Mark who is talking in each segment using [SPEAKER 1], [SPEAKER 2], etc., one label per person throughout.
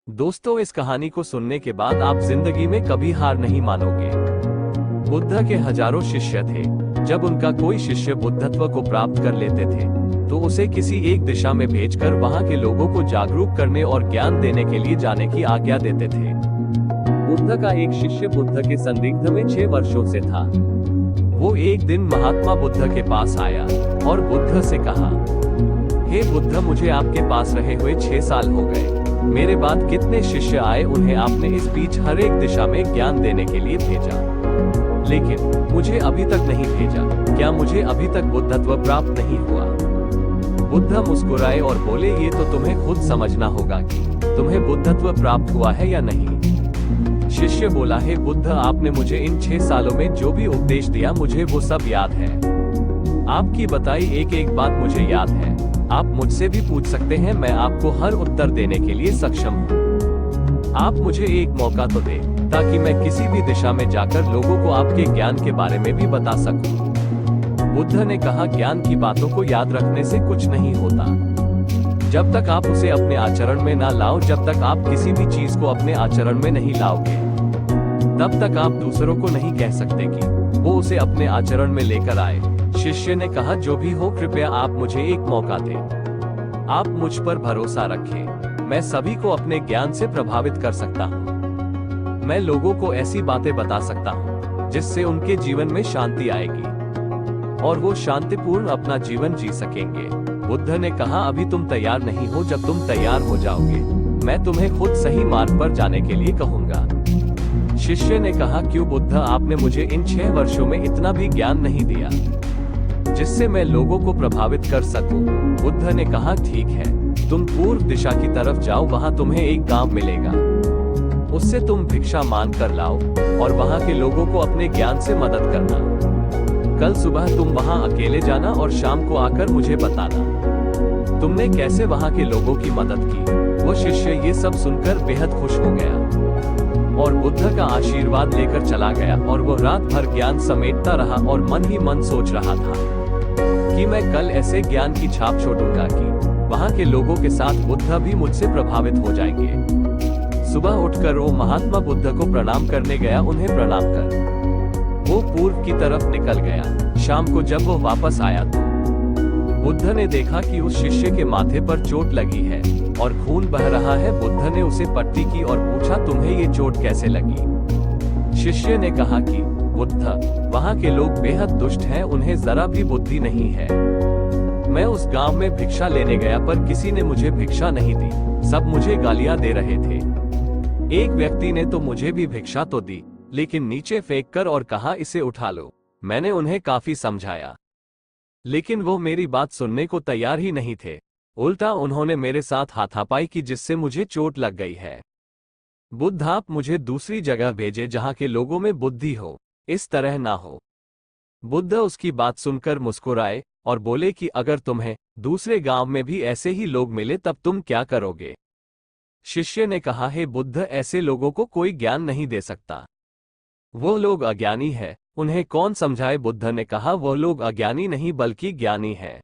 [SPEAKER 1] दोस्तों, इस कहानी को सुनने के बाद आप जिंदगी में कभी हार नहीं मानोगे। बुद्ध के हजारों शिष्य थे। जब उनका कोई शिष्य बुद्धत्व को प्राप्त कर लेते थे तो उसे किसी एक दिशा में भेजकर वहां के लोगों को जागरूक करने और ज्ञान देने के लिए जाने की आज्ञा देते थे। बुद्ध का एक शिष्य बुद्ध के संदिग्ध में 6 वर्षों से था। वो एक दिन महात्मा बुद्ध के पास आया और बुद्ध से कहा, हे बुद्ध, मुझे आपके पास रहे हुए 6 साल हो गए। मेरे बाद कितने शिष्य आए, उन्हें आपने इस बीच हर एक दिशा में ज्ञान देने के लिए भेजा, लेकिन मुझे अभी तक नहीं भेजा। क्या मुझे अभी तक बुद्धत्व प्राप्त नहीं हुआ? बुद्ध मुस्कुराए और बोले, ये तो तुम्हें खुद समझना होगा कि तुम्हें बुद्धत्व प्राप्त हुआ है या नहीं। शिष्य बोला, हे बुद्ध, आपने मुझे इन 6 सालों में जो भी उपदेश दिया मुझे वो सब याद है। आपकी बताई एक एक बात मुझे याद है। आप मुझसे भी पूछ सकते हैं, मैं आपको हर उत्तर देने के लिए सक्षम हूँ। आप मुझे एक मौका तो दें ताकि मैं किसी भी दिशा में जाकर लोगों को आपके ज्ञान के बारे में भी बता सकूं। बुद्ध ने कहा, ज्ञान की बातों को याद रखने से कुछ नहीं होता। जब तक आप उसे अपने आचरण में ना लाओ, जब तक आप किसी भी चीज को अपने आचरण में नहीं लाओगे, तब तक आप दूसरों को नहीं कह सकते कि वो उसे अपने आचरण में लेकर आए। शिष्य ने कहा, जो भी हो, कृपया आप मुझे एक मौका दें। आप मुझ पर भरोसा रखें। मैं सभी को अपने ज्ञान से प्रभावित कर सकता हूँ। मैं लोगों को ऐसी बातें बता सकता हूँ जिससे उनके जीवन में शांति आएगी और वो शांतिपूर्ण अपना जीवन जी सकेंगे। बुद्ध ने कहा, अभी तुम तैयार नहीं हो। जब तुम तैयार हो जाओगे, मैं तुम्हें खुद सही मार्ग पर जाने के लिए कहूँगा। शिष्य ने कहा, क्यों बुद्ध, आपने मुझे इन 6 वर्षों में इतना भी ज्ञान नहीं दिया जिससे मैं लोगों को प्रभावित कर सकूं। बुद्ध ने कहा, ठीक है, तुम पूर्व दिशा की तरफ जाओ, वहां तुम्हें एक गांव मिलेगा। उससे तुम भिक्षा मांग कर लाओ और वहां के लोगों को अपने ज्ञान से मदद करना। कल सुबह तुम वहां अकेले जाना और शाम को आकर मुझे बताना तुमने कैसे वहां के लोगों की मदद की। वो शिष्य ये सब सुनकर बेहद खुश हो गया और बुद्ध का आशीर्वाद लेकर चला गया और वो रात भर ज्ञान समेटता रहा और मन ही मन सोच रहा था कि मैं कल ऐसे ज्ञान की छाप छोड़ूंगा कि वहां के लोगों के साथ बुद्ध भी मुझसे प्रभावित हो जाएंगे। सुबह उठकर वो महात्मा बुद्ध को प्रणाम करने गया। उन्हें प्रणाम कर वो पूर्व की तरफ निकल गया। शाम को जब वो वापस आया तो बुद्ध ने देखा कि उस शिष्य के माथे पर चोट लगी है और खून बह रहा है। बुद्ध ने उसे पट्टी की और पूछा, तुम्हें ये चोट कैसे लगी? शिष्य ने कहा कि बुद्ध, वहाँ के लोग बेहद दुष्ट हैं, उन्हें जरा भी बुद्धि नहीं है। मैं उस गांव में भिक्षा लेने गया पर किसी ने मुझे भिक्षा नहीं दी, सब मुझे गालियां दे रहे थे। एक व्यक्ति ने तो मुझे भी भिक्षा तो दी, लेकिन नीचे फेंक कर और कहा, इसे उठा लो। मैंने उन्हें काफी समझाया, लेकिन वो मेरी बात सुनने को तैयार ही नहीं थे। उल्टा उन्होंने मेरे साथ हाथापाई की जिससे मुझे चोट लग गई है। बुद्ध, आप मुझे दूसरी जगह भेजे जहाँ के लोगों में बुद्धि हो, इस तरह ना हो। बुद्ध उसकी बात सुनकर मुस्कुराए और बोले कि अगर तुम्हें दूसरे गांव में भी ऐसे ही लोग मिले तब तुम क्या करोगे? शिष्य ने कहा, हे बुद्ध, ऐसे लोगों को कोई ज्ञान नहीं दे सकता। वो लोग अज्ञानी है, उन्हें कौन समझाए? बुद्ध ने कहा, वो लोग अज्ञानी नहीं बल्कि ज्ञानी है।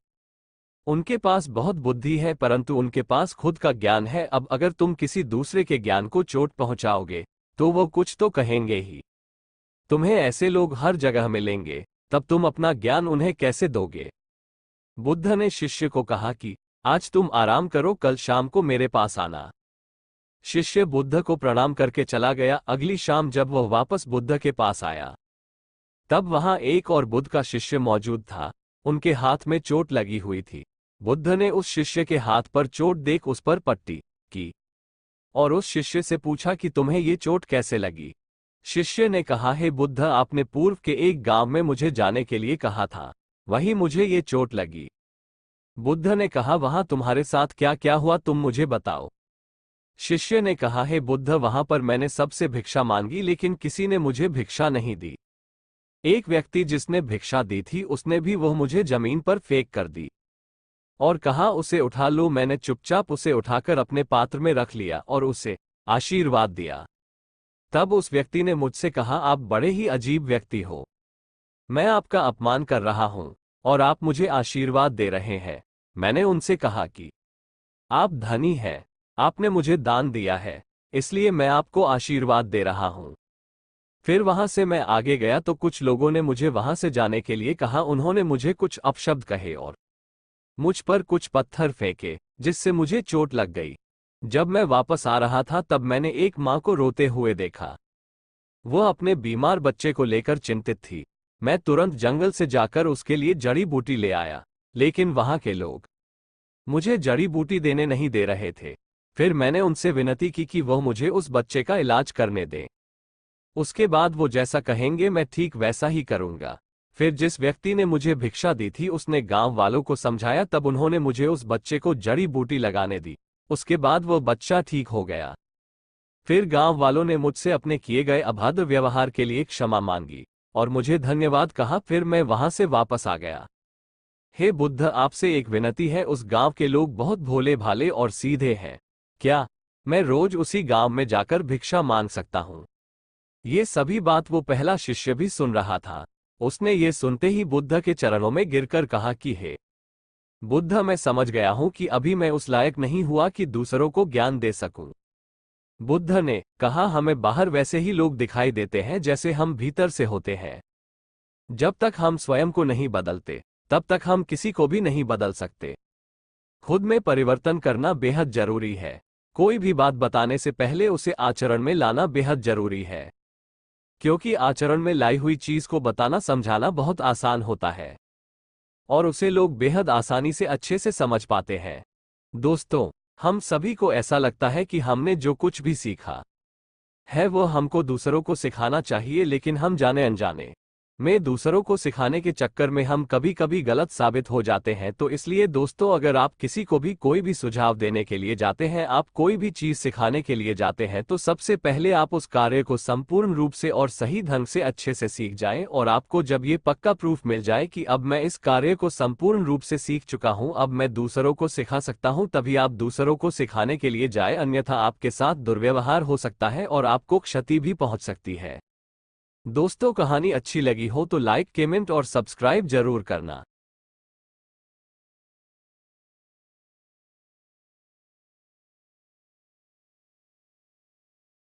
[SPEAKER 1] उनके पास बहुत बुद्धि है परंतु उनके पास खुद का ज्ञान है। अब अगर तुम किसी दूसरे के ज्ञान को चोट पहुंचाओगे तो वो कुछ तो कहेंगे ही। तुम्हें ऐसे लोग हर जगह मिलेंगे, तब तुम अपना ज्ञान उन्हें कैसे दोगे? बुद्ध ने शिष्य को कहा कि आज तुम आराम करो, कल शाम को मेरे पास आना। शिष्य बुद्ध को प्रणाम करके चला गया। अगली शाम जब वह वापस बुद्ध के पास आया तब वहां एक और बुद्ध का शिष्य मौजूद था। उनके हाथ में चोट लगी हुई थी। बुद्ध ने उस शिष्य के हाथ पर चोट देख उस पर पट्टी की और उस शिष्य से पूछा कि तुम्हें ये चोट कैसे लगी? शिष्य ने कहा, हे बुद्ध, आपने पूर्व के एक गांव में मुझे जाने के लिए कहा था, वहीं मुझे ये चोट लगी। बुद्ध ने कहा, वहां तुम्हारे साथ क्या क्या हुआ, तुम मुझे बताओ। शिष्य ने कहा, हे बुद्ध, वहां पर मैंने सबसे भिक्षा मांगी लेकिन किसी ने मुझे भिक्षा नहीं दी। एक व्यक्ति जिसने भिक्षा दी थी उसने भी वह मुझे जमीन पर फेंक कर दी और कहा, उसे उठा लो। मैंने चुपचाप उसे उठाकर अपने पात्र में रख लिया और उसे आशीर्वाद दिया। तब उस व्यक्ति ने मुझसे कहा, आप बड़े ही अजीब व्यक्ति हो। मैं आपका अपमान कर रहा हूं और आप मुझे आशीर्वाद दे रहे हैं। मैंने उनसे कहा कि आप धनी हैं, आपने मुझे दान दिया है, इसलिए मैं आपको आशीर्वाद दे रहा हूं। फिर वहां से मैं आगे गया तो कुछ लोगों ने मुझे वहां से जाने के लिए कहा। उन्होंने मुझे कुछ अपशब्द कहे और मुझ पर कुछ पत्थर फेंके, जिससे मुझे चोट लग गई। जब मैं वापस आ रहा था तब मैंने एक माँ को रोते हुए देखा। वह अपने बीमार बच्चे को लेकर चिंतित थी। मैं तुरंत जंगल से जाकर उसके लिए जड़ी बूटी ले आया, लेकिन वहां के लोग मुझे जड़ी बूटी देने नहीं दे रहे थे। फिर मैंने उनसे विनती की कि वह मुझे उस बच्चे का इलाज करने दें। उसके बाद वो जैसा कहेंगे मैं ठीक वैसा ही करूंगा। फिर जिस व्यक्ति ने मुझे भिक्षा दी थी उसने गांव वालों को समझाया, तब उन्होंने मुझे उस बच्चे को जड़ी बूटी लगाने दी। उसके बाद वो बच्चा ठीक हो गया। फिर गांव वालों ने मुझसे अपने किए गए अभद्र व्यवहार के लिए क्षमा मांगी और मुझे धन्यवाद कहा। फिर मैं वहां से वापस आ गया। हे बुद्ध, आपसे एक विनती है। उस गांव के लोग बहुत भोले भाले और सीधे हैं। क्या मैं रोज उसी गांव में जाकर भिक्षा मांग सकता हूं? ये सभी बात वो पहला शिष्य भी सुन रहा था। उसने ये सुनते ही बुद्ध के चरणों में गिरकर कहा कि हे बुद्ध, मैं समझ गया हूं कि अभी मैं उस लायक नहीं हुआ कि दूसरों को ज्ञान दे सकूं। बुद्ध ने कहा, हमें बाहर वैसे ही लोग दिखाई देते हैं जैसे हम भीतर से होते हैं। जब तक हम स्वयं को नहीं बदलते तब तक हम किसी को भी नहीं बदल सकते। खुद में परिवर्तन करना बेहद जरूरी है। कोई भी बात बताने से पहले उसे आचरण में लाना बेहद जरूरी है, क्योंकि आचरण में लाई हुई चीज को बताना समझाना बहुत आसान होता है और उसे लोग बेहद आसानी से अच्छे से समझ पाते हैं। दोस्तों, हम सभी को ऐसा लगता है कि हमने जो कुछ भी सीखा है वो हमको दूसरों को सिखाना चाहिए, लेकिन हम जाने अनजाने में दूसरों को सिखाने के चक्कर में हम कभी कभी गलत साबित हो जाते हैं। तो इसलिए दोस्तों, अगर आप किसी को भी कोई भी सुझाव देने के लिए जाते हैं, आप कोई भी चीज सिखाने के लिए जाते हैं, तो सबसे पहले आप उस कार्य को संपूर्ण रूप से और सही ढंग से अच्छे से सीख जाएं। और आपको जब ये पक्का प्रूफ मिल जाए कि अब मैं इस कार्य को संपूर्ण रूप से सीख चुका हूं, अब मैं दूसरों को सिखा सकता हूं, तभी आप दूसरों को सिखाने के लिए जाए। अन्यथा आपके साथ दुर्व्यवहार हो सकता है और आपको क्षति भी पहुंच सकती है। दोस्तों, कहानी अच्छी लगी हो तो लाइक, कमेंट और सब्सक्राइब जरूर करना।